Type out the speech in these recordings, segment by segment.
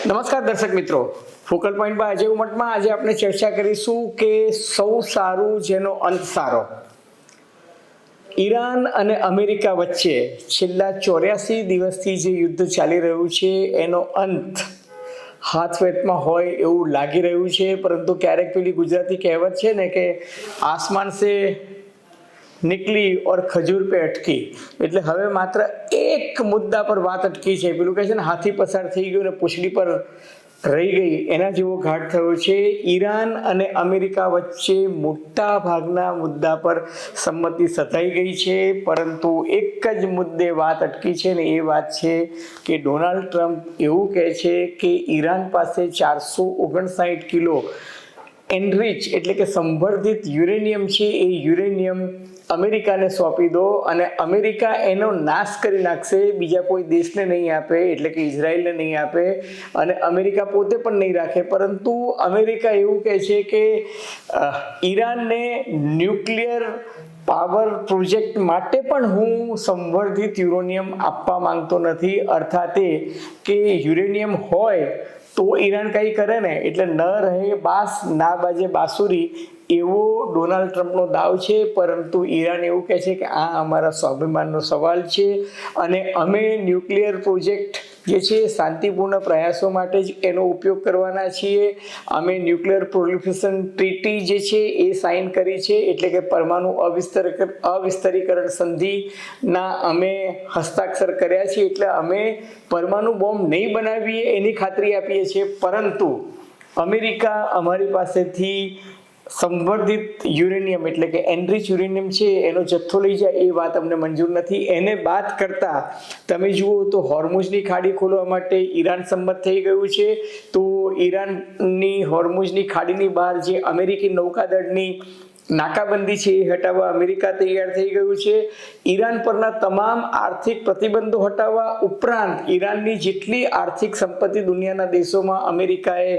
નમસ્કાર દર્શક મિત્રો, ફોકલ પોઈન્ટ બાય અજય ઉમટમાં આજે આપણે ચર્ચા કરીશું કે સૌ સારું જેનો અંત સારો. ઈરાન અને અમેરિકા વચ્ચે છેલ્લા 84 દિવસથી જે યુદ્ધ ચાલી રહ્યું છે એનો અંત હાથવેતમાં હોય એવું લાગી રહ્યું છે. પરંતુ ક્યારેક પેલી ગુજરાતી કહેવત છે ને કે આસમાન સે નીકળી ઓર ખજૂર પે અટકી, એટલે હવે માત્ર એક મુદ્દા પર વાત અટકી છે. પેલું કહે છે ને હાથી પસાર થઈ ગયો ને પૂંછડી પર રહી ગઈ, એના જેવો ઘાટ થયો છે. ઈરાન અને અમેરિકા વચ્ચે મોટા ભાગના મુદ્દા પર સંમતિ સધાઈ ગઈ છે, પરંતુ એક જ મુદ્દે વાત અટકી છે ને એ વાત છે કે ડોનાલ્ડ ટ્રમ્પ એવું કહે છે કે ઈરાન પાસે 459 કિલો એનરિચ એટલે કે સંવર્ધિત યુરેનિયમ છે, એ યુરેનિયમ અમેરિકાને સોંપી દો અને અમેરિકા એનો નાશ કરી નાખશે, બીજા કોઈ દેશને નહીં આપે, એટલે કે ઇઝરાયલને નહીં આપે અને અમેરિકા પોતે પણ નહીં રાખે. પરંતુ અમેરિકા એવું કહે છે કે ઈરાનને ન્યુક્લિયર પાવર પ્રોજેક્ટ માટે પણ હું સંવર્ધિત યુરેનિયમ આપવા માંગતો નથી. અર્થાત કે યુરેનિયમ હોય તો ઈરાન કંઈ કરે ને, એટલે ન રહે બાસ ના બાજે બાંસુરી, એવો ડોનાલ્ડ ટ્રમ્પનો દાવ છે. પરંતુ ઈરાન એવું કહે છે કે આ અમારા સ્વાભિમાનનો સવાલ છે અને અમે ન્યુક્લિયર પ્રોજેક્ટ જે છે શાંતિપૂર્ણ પ્રયાસો માટે જ એનો ઉપયોગ કરવાના છીએ. અમે ન્યુક્લિયર પ્રોલિફરેશન ટ્રીટી જે છે એ સાઇન કરી છે, એટલે કે પરમાણુ અવિસ્તરીકરણ સંધિના અમે હસ્તાક્ષર કર્યા છે, એટલે અમે પરમાણુ બોમ્બ નહીં બનાવીએ એની ખાતરી આપીએ છીએ. પરંતુ અમેરિકા અમારી પાસેથી સંવર્ધિત યુરેનિયમ એટલે કે એનરિચ યુરેનિયમ છે એનો જથ્થો લઈ જાય એ વાત અમને મંજૂર નથી. એને બાદ કરતા તમે જુઓ તો હોર્મુઝની ખાડી ખોલવા માટે ઈરાન સંમત થઈ ગયું છે. તો ઈરાનની હોર્મુઝની ખાડીની બહાર જે અમેરિકી નૌકાદળની નાકાબંધી છે એ હટાવવા અમેરિકા તૈયાર થઈ ગયું છે. ઈરાન પરના તમામ આર્થિક પ્રતિબંધો હટાવવા ઉપરાંત ઈરાનની જેટલી આર્થિક સંપત્તિ દુનિયાના દેશોમાં અમેરિકાએ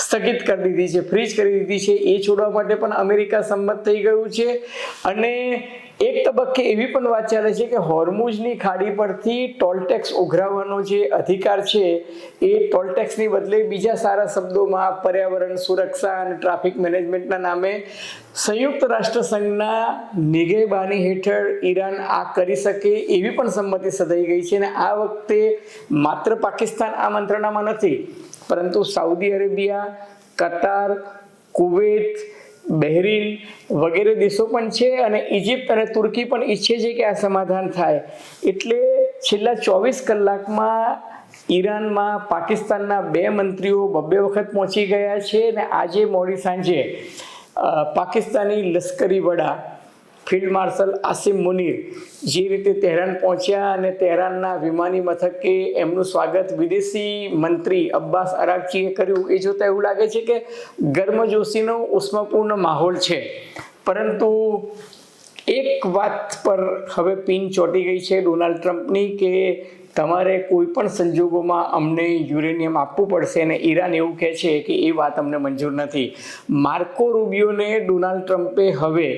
સ્થગિત કરી દીધી છે, ફ્રીઝ કરી દીધી છે, એ છોડવા માટે પણ અમેરિકા સંમત થઈ ગયું છે. અને એક તબક્કે એવી પણ વાત ચાલે છે કે હોર્મુઝની ખાડી પરથી ટોલટેક્સ ઉઘરાવવાનો જે અધિકાર છે એ ટોલટેક્સની બદલે બીજા સારા શબ્દોમાં પર્યાવરણ સુરક્ષા અને ટ્રાફિક મેનેજમેન્ટના નામે સંયુક્ત રાષ્ટ્ર સંઘના નિગેબાની હેઠળ ઈરાન આ કરી શકે એવી પણ સંમતિ સધાઈ ગઈ છે. અને આ વખતે માત્ર પાકિસ્તાન આ મંત્રણામાં નથી, પરંતુ સાઉદી અરેબિયા, કતાર, કુવેત, બહેરીન વગેરે દેશો પણ છે અને ઇજિપ્ત અને તુર્કી પણ ઈચ્છે છે કે આ સમાધાન થાય. એટલે છેલ્લા 24 કલાકમાં ઈરાનમાં પાકિસ્તાનના 2 મંત્રીઓ 2 વખત પહોંચી ગયા છે અને આજે મોડી સાંજે પાકિસ્તાની લશ્કરી વડા ફિલ્ડ માર્શલ આસિમ મુનીર જે રીતે તહેરાન પહોંચ્યા અને તહેરાનના વિમાની મથકે એમનું સ્વાગત વિદેશી મંત્રી અબ્બાસ અરાગચીએ કર્યું, એ જોતાં એવું લાગે છે કે ગર્મજોશીનો ઉષ્માપૂર્ણ માહોલ છે. પરંતુ એક વાત પર હવે પિન ચોંટી ગઈ છે ડોનાલ્ડ ટ્રમ્પની કે તમારે કોઈ પણ સંજોગોમાં અમને યુરેનિયમ આપવું પડશે, અને ઈરાન એવું કહે છે કે એ વાત અમને મંજૂર નથી. માર્કો રૂબિયોને ડોનાલ્ડ ટ્રમ્પે હવે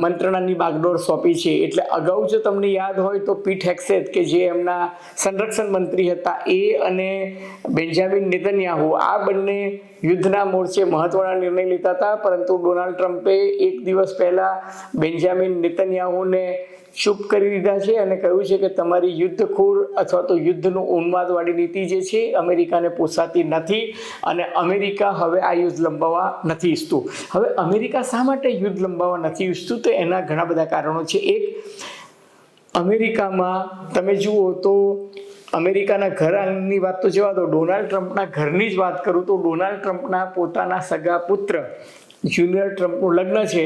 મંત્રણાની બાગડોર સોંપી છે. એટલે અગાઉ જો તમને યાદ હોય તો પીટ હેક્સેથ કે જે એમના સંરક્ષણ મંત્રી હતા, એ અને બેન્જામિન નેતન્યાહુ આ બંને યુદ્ધના મોરચે મહત્વના નિર્ણય લેતા હતા. પરંતુ ડોનાલ્ડ ટ્રમ્પે એક દિવસ પહેલા બેન્જામિન નેતન્યાહુને ચૂપ કરી દીધા છે અને કહ્યું છે કે તમારી યુદ્ધખોર અથવા તો યુદ્ધનું ઉન્માદવાળી નીતિ જે છે અમેરિકાને પોસાતી નથી અને અમેરિકા હવે આ યુદ્ધ લંબાવવા નથી ઈચ્છતું. હવે અમેરિકા શા માટે યુદ્ધ લંબાવવા નથી ઈચ્છતું? તો એના ઘણા બધા કારણો છે. એક, અમેરિકામાં તમે જુઓ તો અમેરિકાના ઘર આંગણની વાત તો જવા દો, ડોનાલ્ડ ટ્રમ્પના ઘરની જ વાત કરું તો ડોનાલ્ડ ટ્રમ્પના પોતાના સગા પુત્ર જુનિયર ટ્રમ્પનું લગ્ન છે,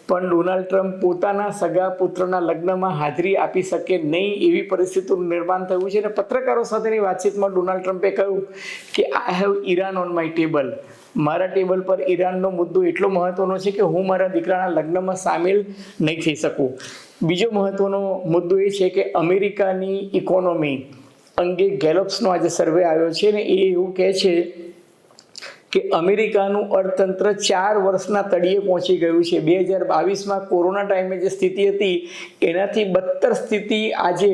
પણ ડોનાલ્ડ ટ્રમ્પ પોતાના સગા પુત્રના લગ્નમાં હાજરી આપી શકે નહીં એવી પરિસ્થિતિનું નિર્માણ થયું છે. અને પત્રકારો સાથેની વાતચીતમાં ડોનાલ્ડ ટ્રમ્પે કહ્યું કે I have Iran on my table, મારા ટેબલ પર ઈરાનનો મુદ્દો એટલો મહત્વનો છે કે હું મારા દીકરાના લગ્નમાં સામેલ નહીં થઈ શકું. બીજો મહત્વનો મુદ્દો એ છે કે અમેરિકાની ઇકોનોમી અંગે ગેલોપ્સનો આજે સર્વે આવ્યો છે ને એ એવું કહે છે કે અમેરિકાનું અર્થતંત્ર 4 વર્ષના તળિયે પહોંચી ગયું છે. 2022માં કોરોના ટાઈમે જે સ્થિતિ હતી એનાથી બદતર સ્થિતિ આજે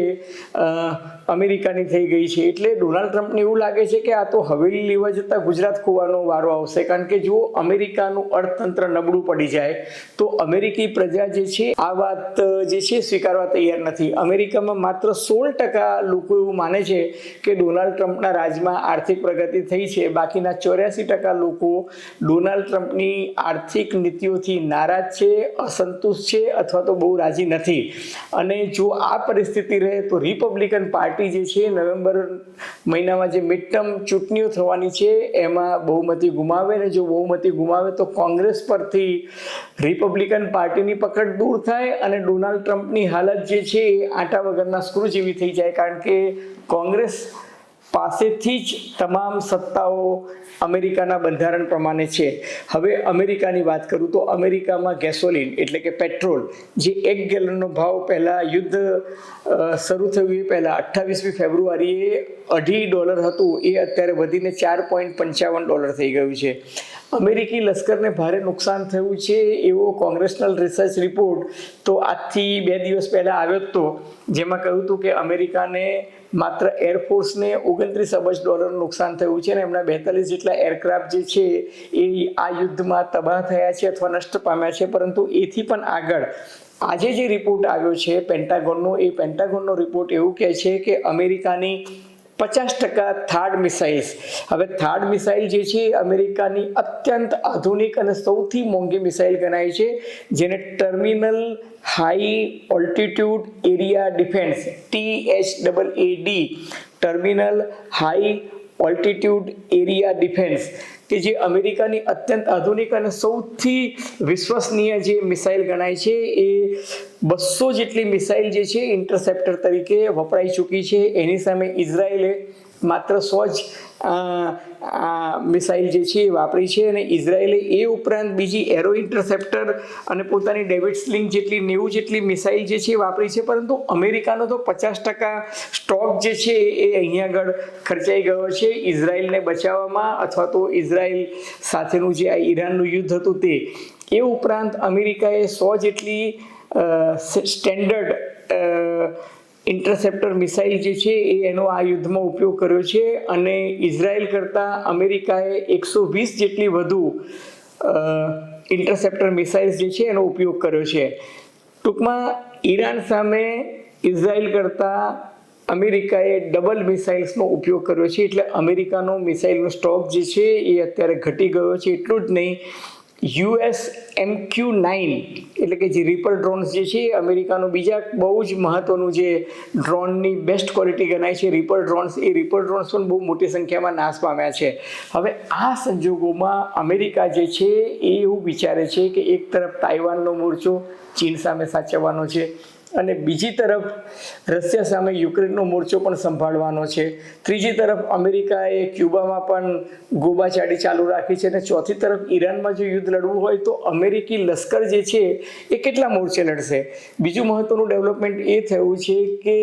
અમેરિકાની થઈ ગઈ છે. એટલે ડોનાલ્ડ ટ્રમ્પને એવું લાગે છે કે આ તો હવેલી લેવા જતાં ગુજરાત ખોવાનો વારો આવશે, કારણ કે જો અમેરિકાનું અર્થતંત્ર નબળું પડી જાય તો અમેરિકી પ્રજા જે છે આ વાત જે છે સ્વીકારવા તૈયાર નથી. અમેરિકામાં માત્ર 16% લોકો એવું માને છે કે ડોનાલ્ડ ટ્રમ્પના રાજમાં આર્થિક પ્રગતિ થઈ છે. બાકીના 84% લોકો ડોનાલ્ડ ટ્રમ્પની આર્થિક નીતિઓથી નારાજ છે, અસંતુષ્ટ છે અથવા તો બહુ રાજી નથી. અને જો આ પરિસ્થિતિ રહે તો રિપબ્લિકન પાર્ટી જે છે નવેમ્બર મહિનામાં જે મિડ ટર્મ ચૂંટણીઓ થવાની છે એમાં બહુમતી ગુમાવે, ને જો બહુમતી ગુમાવે તો કોંગ્રેસ પરથી રિપબ્લિકન પાર્ટીની પકડ દૂર થાય અને ડોનાલ્ડ ટ્રમ્પની હાલત જે છે એ આટા વગરના સ્ક્રૂ જેવી થઈ જાય, કારણ કે કોંગ્રેસ પાસેથી જ તમામ સત્તાઓ અમેરિકાના બંધારણ પ્રમાણે છે. હવે અમેરિકાની વાત કરું તો અમેરિકામાં ગેસોલિન એટલે કે પેટ્રોલ જે 1 ગેલનનો ભાવ પહેલાં યુદ્ધ શરૂ થયું એ પહેલાં 28મી ફેબ્રુઆરીએ $2.50 હતું, એ અત્યારે વધીને $4.55 થઈ ગયું છે. અમેરિકી લશ્કરને ભારે નુકસાન થયું છે એવો કોંગ્રેશનલ રિસર્ચ રિપોર્ટ તો આજથી 2 દિવસ પહેલાં આવ્યો હતો, જેમાં કહ્યું હતું કે અમેરિકાને માત્ર એરફોર્સને $29 અબજ નુકસાન થયું છે અને એમના 42 જેટલા એરક્રાફ્ટ જે છે એ આ યુદ્ધમાં તબાહ થયા છે અથવા નષ્ટ પામ્યા છે. પરંતુ એથી પણ આગળ આજે જે રિપોર્ટ આવ્યો છે પેન્ટાગોનનો, એ પેન્ટાગોનનો રિપોર્ટ એવું કહે છે કે અમેરિકાની 50% થાર્ડ મિસાઇલ્સ, હવે થાર્ડ મિસાઇલ જે છે અમેરિકાની અત્યંત આધુનિક અને સૌથી મોંઘી મિસાઇલ ગણાય છે, જેને terminal high altitude area defence THAAD terminal high altitude area defence કે જે અમેરિકાની અત્યંત આધુનિક અને સૌથી વિશ્વસનીય જે મિસાઇલ ગણાય છે, એ 200 જેટલી મિસાઇલ જે છે ઇન્ટરસેપ્ટર તરીકે વપરાઈ ચૂકી છે. એની સામે ઇઝરાયેલે માત્ર 100 જ મિસાઇલ જે છે એ વાપરી છે અને ઇઝરાયેલે એ ઉપરાંત બીજી એરો ઇન્ટરસેપ્ટર અને પોતાની ડેવિડ સ્લિંગ જેટલી 90 જેટલી મિસાઇલ જે છે એ વાપરી છે. પરંતુ અમેરિકાનો તો 50% સ્ટોક જે છે એ અહીંયા આગળ ખર્ચાઈ ગયો છે ઇઝરાયેલને બચાવવામાં અથવા તો ઇઝરાયેલ સાથેનું જે આ ઈરાનનું યુદ્ધ હતું તે. એ ઉપરાંત અમેરિકાએ 100 જેટલી સ્ટેન્ડર્ડ ઇન્ટરસેપ્ટર મિસાઇલ જે છે એ એનો આ યુદ્ધમાં ઉપયોગ કર્યો છે અને ઇઝરાયલ કરતાં અમેરિકાએ 120 જેટલી વધુ ઇન્ટરસેપ્ટર મિસાઇલ્સ જે છે એનો ઉપયોગ કર્યો છે. ટૂંકમાં ઈરાન સામે ઇઝરાયલ કરતાં અમેરિકાએ ડબલ મિસાઇલ્સનો ઉપયોગ કર્યો છે. એટલે અમેરિકાનો મિસાઇલનો સ્ટોક જે છે એ અત્યારે ઘટી ગયો છે. એટલું જ નહીં, US MQ-9 એટલે કે જે રીપર ડ્રોન્સ જે છે અમેરિકાનું બીજા બહુ જ મહત્વનું જે ડ્રોનની બેસ્ટ ક્વોલિટી ગણાય છે રીપર ડ્રોન્સ, એ રીપર ડ્રોન્સ પણ બહુ મોટી સંખ્યામાં નાશ પામ્યા છે. હવે આ સંજોગોમાં અમેરિકા જે છે એ એવું વિચારે છે કે એક તરફ તાઇવાનનો મોરચો ચીન સામે સાચવવાનો છે અને બીજી તરફ રશિયા સામે યુક્રેનનો મોરચો પણ સંભાળવાનો છે. ત્રીજી તરફ અમેરિકાએ ક્યુબામાં પણ ગોબાચાડી ચાલુ રાખી છે અને ચોથી તરફ ઈરાનમાં જો યુદ્ધ લડવું હોય તો અમેરિકી લશ્કર જે છે એ કેટલા મોરચે લડશે. બીજું મહત્વનું ડેવલપમેન્ટ એ થયું છે કે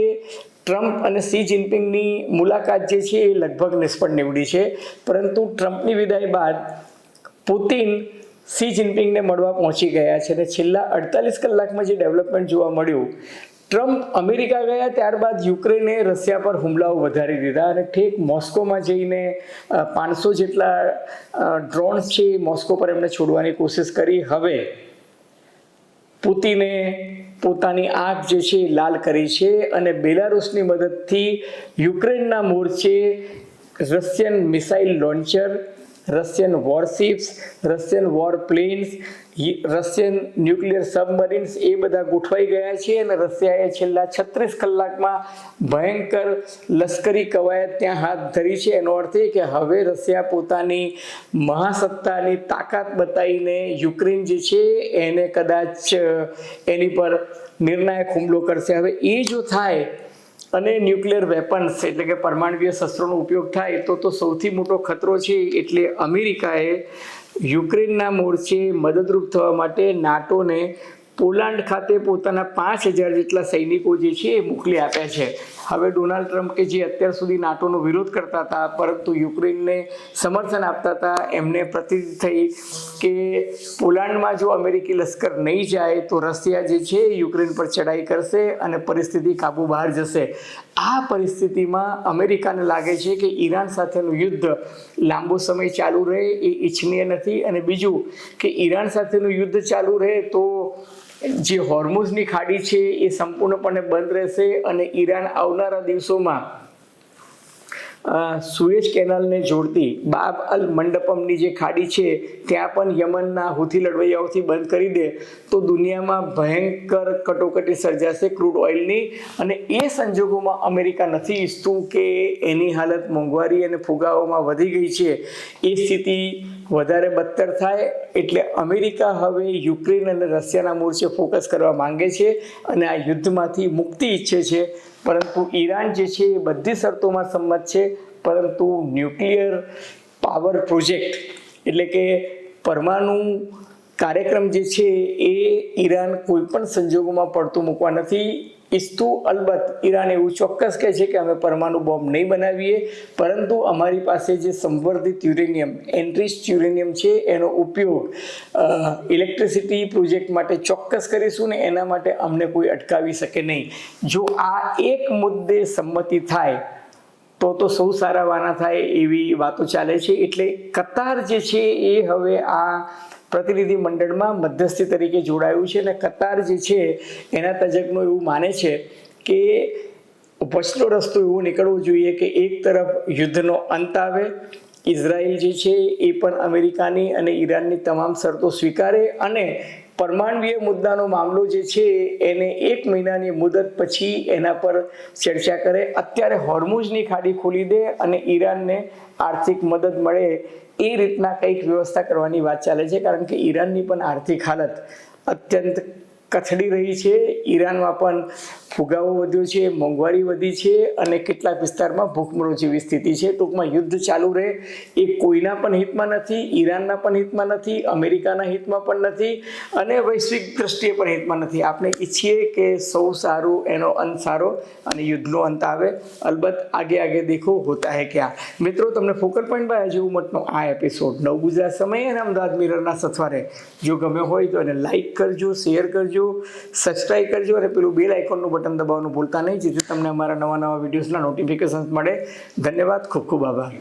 ટ્રમ્પ અને શી જિનપિંગની મુલાકાત જે છે એ લગભગ નિષ્ફળ નીવડી છે. પરંતુ ટ્રમ્પની વિદાય બાદ પુતિન શી જિનપિંગને મળવા પહોંચી ગયા છે અને છેલ્લા 48 કલાકમાં જે ડેવલપમેન્ટ જોવા મળ્યું, ટ્રમ્પ અમેરિકા ગયા ત્યારબાદ યુક્રેને રશિયા પર હુમલાઓ વધારી દીધા અને ઠેક મોસ્કોમાં જઈને 500 જેટલા ડ્રોન્સ છે મોસ્કો પર એમણે છોડવાની કોશિશ કરી. હવે પુતિને પોતાની આંખ જે છે લાલ કરી છે અને બેલારુસની મદદથી યુક્રેનના મોરચે Russian missile launcher, Russian warships, Russian war planes, Russian nuclear submarines એ બધા ગોઠવાઈ ગયા છે અને રશિયાએ છેલ્લા 36 કલાકમાં ભયંકર લશ્કરી કવાયત ત્યાં હાથ ધરી છે. એનો અર્થ એ કે હવે રશિયા પોતાની મહાસત્તાની તાકાત બતાવીને યુક્રેન જે છે એને કદાચ એની પર નિર્ણાયક હુમલો કરશે. હવે એ જો થાય અને ન્યુક્લિયર વેપન્સ એટલે કે પરમાણુય શસ્ત્રોનો ઉપયોગ થાય તો સૌથી મોટો ખતરો છે. એટલે અમેરિકાએ યુક્રેનના મોરચે મદદરૂપ થવા માટે નાટોને પોલાન્ડ ખાતે પોતાના 5000 જેટલા સૈનિકો જે છે એ મોકલી આપ્યા છે. હવે ડોનાલ્ડ ટ્રમ્પ કે જે અત્યાર સુધી નાટોનો વિરોધ કરતા હતા પરંતુ યુક્રેનને સમર્થન આપતા હતા, એમને પ્રતીતિ થઈ કે પોલાન્ડમાં જો અમેરિકી લશ્કર નહીં જાય તો રશિયા જે છે યુક્રેન પર ચડાઈ કરશે અને પરિસ્થિતિ કાબુ બહાર જશે. આ પરિસ્થિતિમાં અમેરિકાને લાગે છે કે ઈરાન સાથેનું યુદ્ધ લાંબો સમય ચાલુ રહે એ ઈચ્છનીય નથી, અને બીજું કે ઈરાન સાથેનું યુદ્ધ ચાલુ રહે તો જે હોર્મુઝની ખાડી છે એ સંપૂર્ણપણે બંધ રહેશે, અને ઈરાન આવનારા દિવસોમાં સુએઝ કેનાલને જોડતી બાબ અલ મંડપમની જે ખાડી છે ત્યાં પણ યમનના હુથી લડવૈયાઓથી બંધ કરી દે તો દુનિયામાં ભયંકર કટોકટી સર્જાશે ક્રૂડ ઓઇલની, અને એ સંજોગોમાં અમેરિકા નથી ઈચ્છતું કે એની હાલત મોંઘવારી અને ફુગાઓમાં વધી ગઈ છે એ સ્થિતિ વધારે બદતર થાય. એટલે અમેરિકા હવે યુક્રેન અને રશિયાના મોરચે ફોકસ કરવા માંગે છે અને આ યુદ્ધમાંથી મુક્તિ ઈચ્છે છે. પરંતુ ઈરાન જે છે એ બધી શરતોમાં સંમત છે, પરંતુ ન્યુક્લિયર પાવર પ્રોજેક્ટ એટલે કે પરમાણુ કાર્યક્રમ જે છે એ ઈરાન કોઈ પણ સંજોગોમાં પડતું મૂકવા નથી ઈચ્છતું. અલબત્ત ઈરાન એવું ચોક્કસ કહે છે કે અમે પરમાણુ બોમ્બ નહીં બનાવીએ, પરંતુ અમારી પાસે જે સંવર્ધિત યુરેનિયમ એનરિચ્ડ યુરેનિયમ છે એનો ઉપયોગ ઇલેક્ટ્રિસિટી પ્રોજેક્ટ માટે ચોક્કસ કરીશું ને એના માટે અમને કોઈ અટકાવી શકે નહીં. જો આ એક મુદ્દે સંમતિ થાય તો સૌ સારા વાના થાય એવી વાતો ચાલે છે. એટલે કતાર જે છે એ હવે આ પ્રતિનિધિ મંડળમાં મધ્યસ્થી તરીકે જોડાયું છે, અને કતાર જે છે એના તજજ્ઞો એવું માને છે કે વચલો રસ્તો એવો નીકળવો જોઈએ કે એક તરફ યુદ્ધનો અંત આવે, ઇઝરાયલ જે છે એ પણ અમેરિકાની અને ઈરાનની તમામ શરતો સ્વીકારે, અને પરમાણુય મુદ્દાનો મામલો જે છે એને 1 મહિનાની મુદત પછી એના પર ચર્ચા કરે. અત્યારે હોર્મુઝની ખાડી ખોલી દે અને ઈરાનને આર્થિક મદદ મળે એ રીતના કંઈક વ્યવસ્થા કરવાની વાત ચાલે છે, કારણ કે ઈરાનની પણ આર્થિક હાલત અત્યંત કથળી રહી છે. ઈરાનમાં પણ ફુગાવો વધ્યો છે, મોંઘવારી વધી છે, અને કેટલાક વિસ્તારમાં ભૂખમરો જેવી સ્થિતિ છે. ટૂંકમાં યુદ્ધ ચાલુ રહે એ કોઈના પણ હિતમાં નથી, ઈરાનના પણ હિતમાં નથી, અમેરિકાના હિતમાં પણ નથી, અને વૈશ્વિક દ્રષ્ટિએ પણ હિતમાં નથી. આપણે ઈચ્છીએ કે સૌ સારું, એનો અંત સારો અને યુદ્ધનો અંત આવે. અલબત્ત આગે આગે દેખો હોતા હે ક્યાં. મિત્રો, તમને ફોકલ પોઈન્ટ બાય અજય ઉમટનો આ એપિસોડ 9 ગુજરાત સમય અને અમદાવાદ મિરરના સથવારે જો ગમ્યો હોય તો એને લાઈક કરજો, શેર કરજો, સબસ્ક્રાઈબ કરજો, અને પેલું બેલ આઇકોનનું બટન દબાવવાનું ભૂલતા નહીં, જેથી તમને અમારા નવા વિડીયોઝના નોટિફિકેશન મળે. ધન્યવાદ, ખૂબ ખૂબ આભાર.